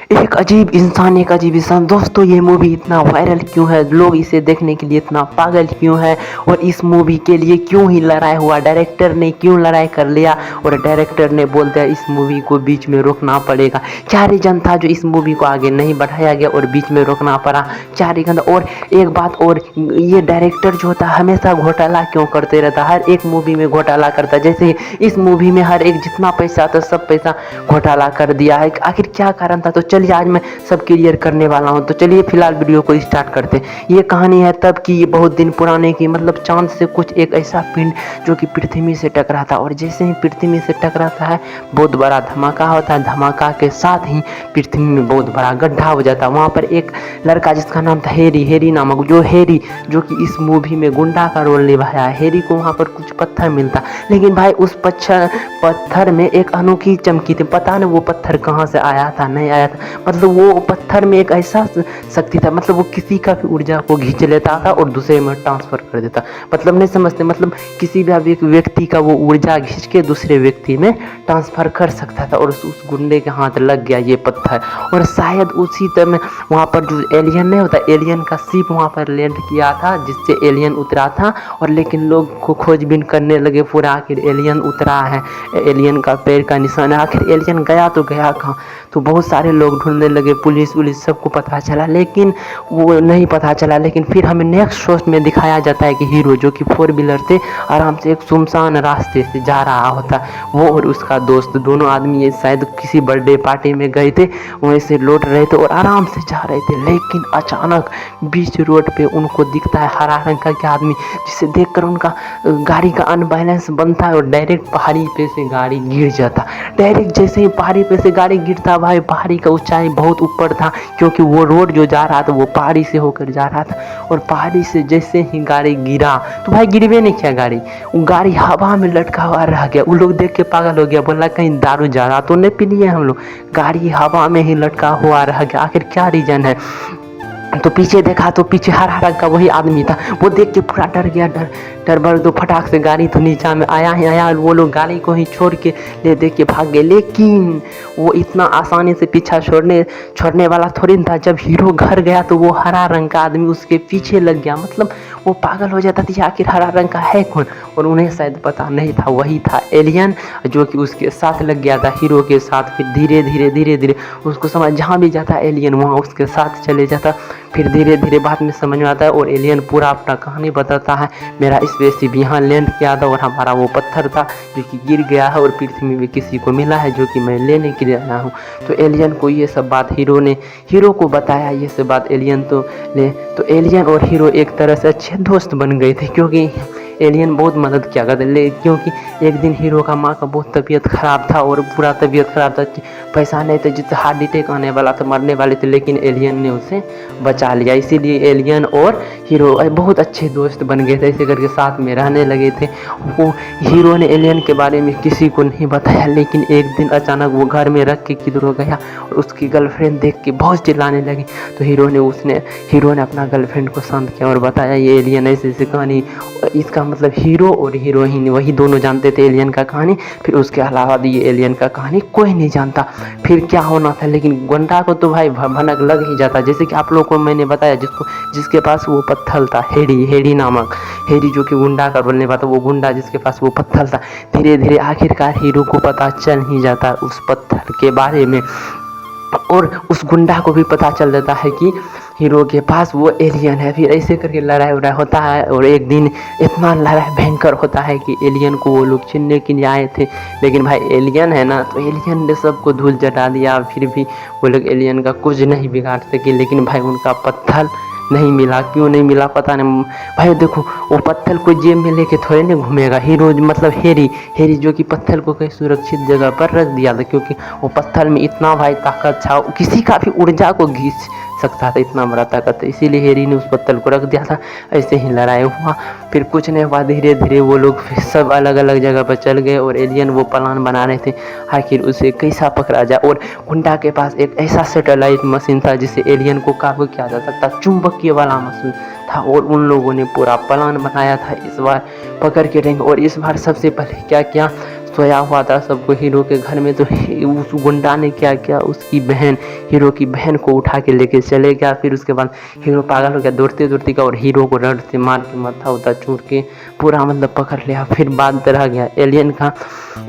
एक अजीब इंसान दोस्तों, ये मूवी इतना वायरल क्यों है, लोग इसे देखने के लिए इतना पागल क्यों है, और इस मूवी के लिए क्यों ही लड़ाई हुआ, डायरेक्टर ने क्यों लड़ाई कर लिया और डायरेक्टर ने बोल दिया इस मूवी को बीच में रोकना पड़ेगा। क्या रीजन था जो इस मूवी को आगे नहीं बढ़ाया गया और बीच में रोकना पड़ा, क्या रीजन। और एक बात और, ये डायरेक्टर जो होता है हमेशा घोटाला क्यों करते रहता, हर एक मूवी में घोटाला करता। जैसे इस मूवी में हर एक जितना पैसा आता सब पैसा घोटाला कर दिया है, आखिर क्या कारण था। तो चलिए आज मैं सब क्लियर करने वाला हूं। तो चलिए फिलहाल वीडियो को स्टार्ट करते हैं। ये कहानी है तब की, बहुत दिन पुराने की, मतलब चांद से कुछ एक ऐसा पिंड जो कि पृथ्वी से टकरा था, और जैसे ही पृथ्वी से टकराता है बहुत बड़ा धमाका होता है, धमाका के साथ ही पृथ्वी में बहुत बड़ा गड्ढा हो जाता है। वहाँ पर एक लड़का जिसका नाम था हेरी नामक, हेरी जो कि इस मूवी में गुंडा का रोल निभाया है। हेरी को वहाँ पर कुछ पत्थर मिलता, लेकिन भाई उस पत्थर में एक अनोखी चमकी थी, पता नहीं वो पत्थर कहाँ से आया था, नहीं आया था, मतलब वो पत्थर में एक ऐसा शक्ति था, मतलब वो किसी का भी ऊर्जा को खींच लेता था और दूसरे में ट्रांसफर कर देता। मतलब नहीं समझते, मतलब किसी भी एक व्यक्ति का वो ऊर्जा खींच के दूसरे व्यक्ति में ट्रांसफर कर सकता था, और उस गुंडे के हाथ लग गया ये पत्थर। और शायद उसी तरह वहाँ पर जो एलियन नहीं होता, एलियन का शिप वहाँ पर लैंड किया था, जिससे एलियन उतरा था। और लेकिन लोग को खोजबीन करने लगे पूरा, आखिर एलियन उतरा है, एलियन का पैर का निशान है, आखिर एलियन गया तो गया कहाँ। तो बहुत सारे लोग ढूंढने लगे, पुलिस सबको पता चला, लेकिन वो नहीं पता चला। लेकिन फिर हमें नेक्स्ट शॉट में दिखाया जाता है कि हीरो जो कि 4 व्हीलर से आराम से एक सुनसान रास्ते से जा रहा होता, वो और उसका दोस्त दोनों आदमी ये शायद किसी बर्थडे पार्टी में गए थे, वहीं से लौट रहे थे और आराम से जा रहे थे। लेकिन अचानक बीच रोड पे उनको दिखता है हरा रंग का क्या आदमी, जिसे देखकर उनका गाड़ी का अनबैलेंस बनता है और डायरेक्ट पहाड़ी पे से गाड़ी गिर जाता। डायरेक्ट जैसे ही पहाड़ी पे से गाड़ी गिरता, भाई पहाड़ी का ऊंचाई बहुत ऊपर था, क्योंकि वो रोड जो जा रहा था वो पहाड़ी से होकर जा रहा था। और पहाड़ी से जैसे ही गाड़ी गिरा तो भाई गिरवे नहीं किया, वो गाड़ी हवा में लटका हुआ रह गया। वो लोग देख के पागल हो गया, बोला कहीं दारू जा रहा तो नहीं पी लिए हम लोग, गाड़ी हवा में ही लटका हुआ रह गया, आखिर क्या रीजन है। तो पीछे देखा तो पीछे हरा रंग का वही आदमी था, वो देख के पूरा डर गया, डर भर दो फटाक से गाड़ी तो नीचा में आया। वो लोग गाड़ी को ही छोड़ के ले दे के भाग गए। लेकिन वो इतना आसानी से पीछा छोड़ने वाला थोड़ी था। जब हीरो घर गया तो वो हरा रंग का आदमी उसके पीछे लग गया, मतलब वो पागल हो जाता था आखिर हरा रंग का है कौन, और उन्हें शायद पता नहीं था वही था एलियन, जो कि उसके साथ लग गया था हीरो के साथ। फिर धीरे धीरे उसको समझ, जहाँ भी जाता एलियन वहाँ उसके साथ चले जाता। फिर धीरे धीरे बाद में समझ में आता है और एलियन पूरा अपना कहानी बताता है, मेरा स्पेसशिप यहाँ लैंड किया था और हमारा वो पत्थर था जो कि गिर गया है और पृथ्वी में किसी को मिला है जो कि मैं लेने के लिए आया हूँ। तो एलियन को ये सब बात हीरो को बताया, ये सब बात एलियन तो एलियन और हीरो एक तरह से अच्छे दोस्त बन गए थे, क्योंकि एलियन बहुत मदद किया करते। क्योंकि एक दिन हीरो का माँ का बहुत तबीयत ख़राब था और पूरा तबीयत ख़राब था, पैसा नहीं था, जिससे हार्ट अटैक आने वाला था, मरने वाले थे, लेकिन एलियन ने उसे बचा लिया। इसीलिए एलियन और हीरो बहुत अच्छे दोस्त बन गए थे, ऐसे करके साथ में रहने लगे थे। वो हीरो ने एलियन के बारे में किसी को नहीं बताया, लेकिन एक दिन अचानक वो घर में रख के किधरों गया और उसकी गर्लफ्रेंड देख के बहुत चिल्लाने लगी। तो हीरो ने अपना गर्लफ्रेंड को शांत किया और बताया ये एलियन ऐसे कहानी, इसका मतलब हीरो और हीरोइन वही दोनों जानते थे एलियन का कहानी। फिर उसके अलावा ये एलियन का कहानी कोई नहीं जानता। फिर क्या होना था, लेकिन गुंडा को तो भाई भनक लग ही जाता, जैसे कि आप लोगों को मैंने बताया, जिसके पास वो पत्थर था, हेरी नामक, हेरी जो कि गुंडा का रोल निभाता, वो गुंडा जिसके पास वो पत्थर था। धीरे धीरे आखिरकार हीरो को पता चल ही जाता उस पत्थर के बारे में, और उस गुंडा को भी पता चल जाता है कि हीरो के पास वो एलियन है। फिर ऐसे करके लड़ाई होता है, और एक दिन इतना लड़ाई भयंकर होता है कि एलियन को वो लोग छीनने के लिए आए थे, लेकिन भाई एलियन है ना, तो एलियन ने सबको धूल चटा दिया। फिर भी वो लोग एलियन का कुछ नहीं बिगाड़ सके, लेकिन भाई उनका पत्थर नहीं मिला। क्यों नहीं मिला पता नहीं भाई। देखो वो पत्थर को जेब में लेके थोड़े नहीं घूमेगा हीरो, मतलब हेरी जो कि पत्थर को कहीं सुरक्षित जगह पर रख दिया था, क्योंकि वो पत्थर में इतना भाई ताकत था, किसी का भी ऊर्जा को खींच सकता था, इतना बड़ा ताकत है, इसीलिए हेरी ने उस पत्थर को रख दिया था। ऐसे ही लड़ाई हुआ। फिर कुछ नहीं हुआ, धीरे धीरे वो लोग सब अलग अलग जगह पर चल गए और एलियन वो प्लान बना रहे थे आखिर उसे कैसा पकड़ा जाए। और गुंडा के पास एक ऐसा सैटेलाइट मशीन था जिससे एलियन को काबू किया जा सकता, चुंबकीय वाला मशीन था, और उन लोगों ने पूरा प्लान बनाया था इस बार पकड़ के रहेंगे। और इस बार सबसे पहले क्या किया, सोया हुआ था सबको हीरो के घर में। तो उस गुंडा ने क्या किया, उसकी बहन, हीरो की बहन को उठा के लेके चले गया। फिर उसके बाद हीरो पागल हो गया, दौड़ते दौड़ते का, और हीरो को रड से मार के माथा उता चूर के पूरा मतलब पकड़ लिया। फिर बात रह गया एलियन का।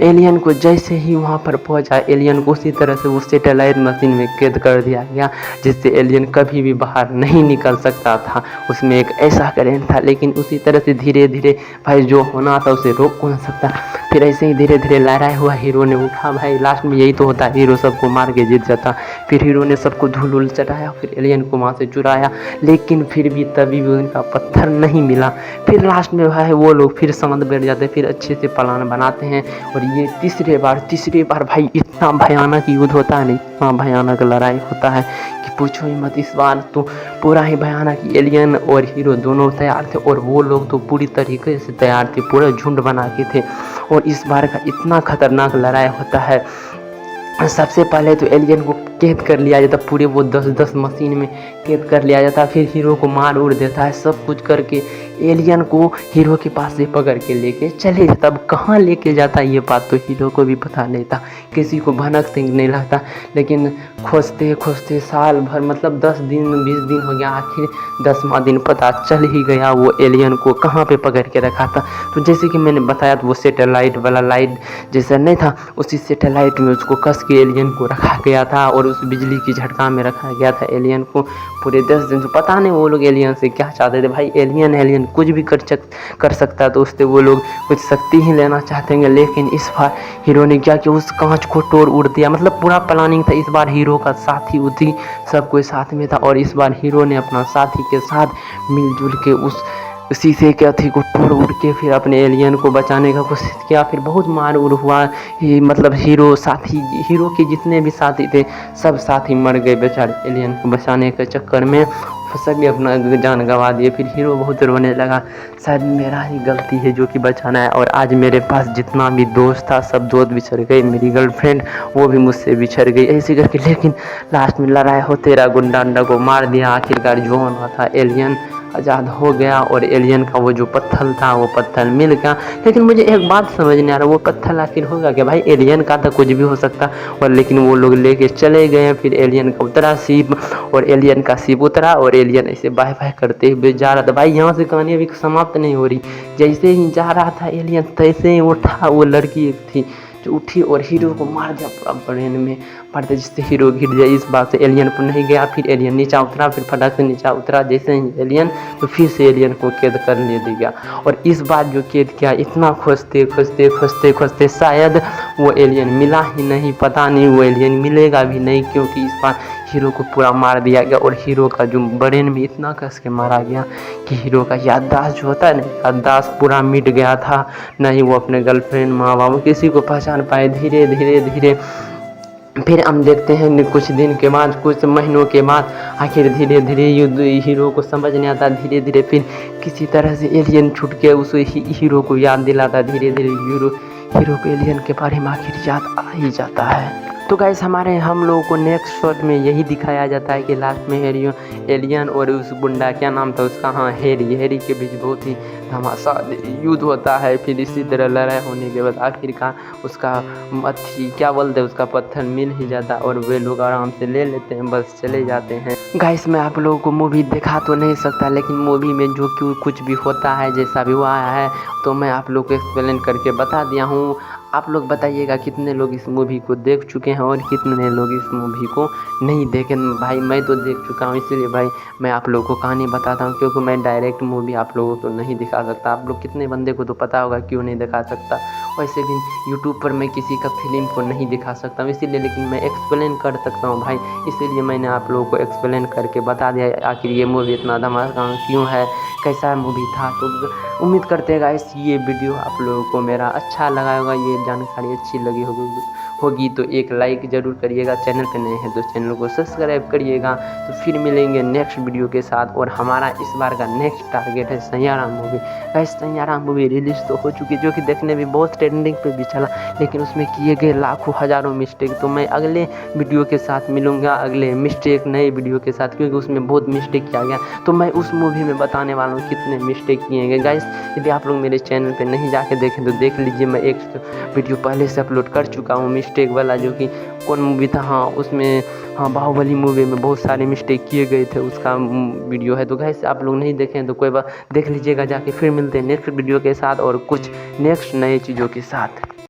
एलियन को जैसे ही वहाँ पर पहुँचा, एलियन को उसी तरह से उस सैटेलाइट मशीन में कैद कर दिया गया, जिससे एलियन कभी भी बाहर नहीं निकल सकता था। उसमें एक ऐसा करेंट था, लेकिन उसी तरह से धीरे धीरे भाई जो होना था उसे रोक कौन सकता। फिर ऐसे ही धीरे धीरे लड़ाई हुआ, हीरो ने उठा भाई, लास्ट में यही तो होता है, हीरो सबको मार के जीत जाता। फिर हीरो ने सबको धूल उल चढ़ाया, फिर एलियन को वहाँ से चुराया, लेकिन फिर भी तभी भी उनका पत्थर नहीं मिला। फिर लास्ट में भाई वो लोग फिर समझ बैठ जाते, फिर अच्छे से प्लान बनाते हैं। और ये तीसरी बार भाई इतना भयानक युद्ध होता है, नहीं इतना भयानक लड़ाई होता है कि पूछो ही मत। इस बार तो पूरा ही भयानक, एलियन और हीरो दोनों तैयार थे, और वो लोग तो पूरी तरीके से तैयार थे, पूरा झुंड बना के थे। और इस बार का इतना खतरनाक लड़ाई होता है। सबसे पहले तो एलियन को कैद कर लिया जाता, पूरे वो 10 मशीन में कैद कर लिया जाता। फिर हीरो को मार उड़ देता है, सब कुछ करके एलियन को हीरो के पास से पकड़ के लेके चले जाता। अब कहाँ लेके जाता ये बात तो हीरो को भी पता नहीं था, किसी को भनक से नहीं लगता। लेकिन खोजते खोजते साल भर, मतलब 10 दिन 20 दिन हो गया, आखिर 10वां दिन पता चल ही गया वो एलियन को कहाँ पे पकड़ के रखा था। तो जैसे कि मैंने बताया, तो वो सैटेलाइट वाला लाइट जैसा नहीं था, उसी सैटेलाइट में उसको कस के एलियन को रखा गया था, और उस बिजली की झटका में रखा गया था एलियन को पूरे 10 दिन। तो पता नहीं वो लोग एलियन से क्या चाहते थे भाई, एलियन कुछ भी कर सकता है, तो उससे वो लोग कुछ शक्ति ही लेना चाहते हैं। लेकिन इस बार हीरो ने क्या किया, उस कांच को तोड़ उड़ दिया। मतलब पूरा प्लानिंग था, इस बार हीरो का साथी उसी सब कोई साथ में था, और इस बार हीरो ने अपना साथी के साथ मिलजुल के उस शीशे के अथी को तोड़ उड़ के फिर अपने एलियन को बचाने का कोशिश किया। फिर बहुत मार उड़ हुआ, मतलब हीरो के जितने भी साथी थे सब साथी मर गए बेचारे, एलियन को बचाने के चक्कर में सभी अपना जान गंवा दिए। फिर हीरो बहुत रोने लगा, शायद मेरा ही गलती है जो कि बचाना है, और आज मेरे पास जितना भी दोस्त था सब दोस्त बिछड़ गए, मेरी गर्लफ्रेंड वो भी मुझसे बिछड़ गई, ऐसे करके। लेकिन लास्ट में लड़ाई हो, तेरा गुंडा को मार दिया, आखिरकार जो होना था एलियन आज़ाद हो गया, और एलियन का वो जो पत्थर था वो पत्थर मिल गया। लेकिन मुझे एक बात समझ नहीं आ रहा, वो पत्थर आखिर होगा क्या भाई, एलियन का था, कुछ भी हो सकता। और लेकिन वो लोग लेके चले गए, फिर एलियन का उतरा शिप, और एलियन का शिप उतरा, और एलियन ऐसे बाय बाय करते हुए जा रहा था। भाई यहाँ से कहानी अभी समाप्त नहीं हो रही, जैसे ही जा रहा था एलियन, तैसे ही उठा वो लड़की एक थी जो उठी और हीरो को मार दिया पूरा ब्रेन में मारते, जिससे हीरो गिर गया। इस बात से एलियन पर नहीं गया, फिर एलियन नीचा उतरा, फिर फटाक से नीचा उतरा जैसे ही एलियन, तो फिर से एलियन को कैद कर ले दिया। और इस बार जो कैद किया, इतना खोजते शायद वो एलियन मिला ही नहीं, पता नहीं वो एलियन मिलेगा भी नहीं, क्योंकि इस बार हीरो को पूरा मार दिया गया। और हीरो का जो ब्रेन में इतना कस के मारा गया कि हीरो का याददाश्त जो होता है ना, याददाश्त पूरा मिट गया था। नहीं वो अपने गर्लफ्रेंड, माँ बाप, किसी को पहचान पाए। धीरे धीरे फिर हम देखते हैं कुछ दिन के बाद, कुछ महीनों के बाद, आखिर धीरे धीरे हीरो को समझ नहीं आता। धीरे धीरे फिर किसी तरह से एलियन छूट के उस हीरो को याद दिलाता। धीरे धीरे हीरो को एलियन के बारे में आखिर याद आ ही जाता है। तो गाइस हम लोगों को नेक्स्ट शॉट में यही दिखाया जाता है कि लास्ट में एलियन और उस गुंडा, क्या नाम था उसका, हाँ हैरी के बीच बहुत ही घमासान युद्ध होता है। फिर इसी तरह लड़ाई होने के बाद आखिरकार उसका क्या बोलते हैं, उसका पत्थर मिल ही जाता, और वे लोग आराम से ले लेते हैं, बस चले जाते हैं। गाइस मैं आप लोगों को मूवी दिखा तो नहीं सकता, लेकिन मूवी में जो कुछ भी होता है, जैसा भी हुआ है, तो मैं आप लोग को एक्सप्लेन करके बता दिया हूँ। आप लोग बताइएगा कितने लोग इस मूवी को देख चुके हैं और कितने लोग इस मूवी को नहीं देखे। भाई मैं तो देख चुका हूँ, इसीलिए भाई मैं आप लोगों को कहानी बताता हूँ, क्योंकि मैं डायरेक्ट मूवी आप लोगों को नहीं दिखा सकता। आप लोग कितने बंदे को तो पता होगा क्यों नहीं दिखा सकता। वैसे भी यूट्यूब पर मैं किसी का फिल्म को नहीं दिखा सकता हूँ, इसीलिए, लेकिन मैं एक्सप्लेन कर सकता हूँ भाई, इसीलिए मैंने आप लोगों को एक्सप्लेन करके बता दिया आखिर ये मूवी इतना धमाका क्यों है, कैसा मूवी था। तो उम्मीद करते हैं गाइस ये वीडियो आप लोगों को मेरा अच्छा लगा होगा, ये जानकारी अच्छी लगी होगी होगी तो एक लाइक ज़रूर करिएगा। चैनल पे नए हैं तो चैनल को सब्सक्राइब करिएगा। तो फिर मिलेंगे नेक्स्ट वीडियो के साथ। और हमारा इस बार का नेक्स्ट टारगेट है Saiyaara movie. Guys Saiyaara movie release तो हो चुकी है, जो कि देखने में बहुत ट्रेंडिंग पे भी चला, लेकिन उसमें किए गए लाखों हज़ारों मिस्टेक। तो मैं अगले वीडियो के साथ मिलूँगा, अगले मिस्टेक नए वीडियो के साथ, क्योंकि उसमें बहुत मिस्टेक किया गया। तो मैं उस मूवी में बताने वाला हूँ कितने मिस्टेक किए गए। गाइस यदि आप लोग मेरे चैनल पे नहीं जाके देखें तो देख लीजिए, मैं एक वीडियो पहले से अपलोड कर चुका हूँ मिस्टेक वाला, जो कि कौन मूवी था, हाँ उसमें, हाँ बाहुबली मूवी में बहुत सारे मिस्टेक किए गए थे, उसका वीडियो है। तो गाइस आप लोग नहीं देखें तो कोई बात, देख लीजिएगा जाके। फिर मिलते हैं नेक्स्ट वीडियो के साथ और कुछ नेक्स्ट नए चीज़ों के साथ।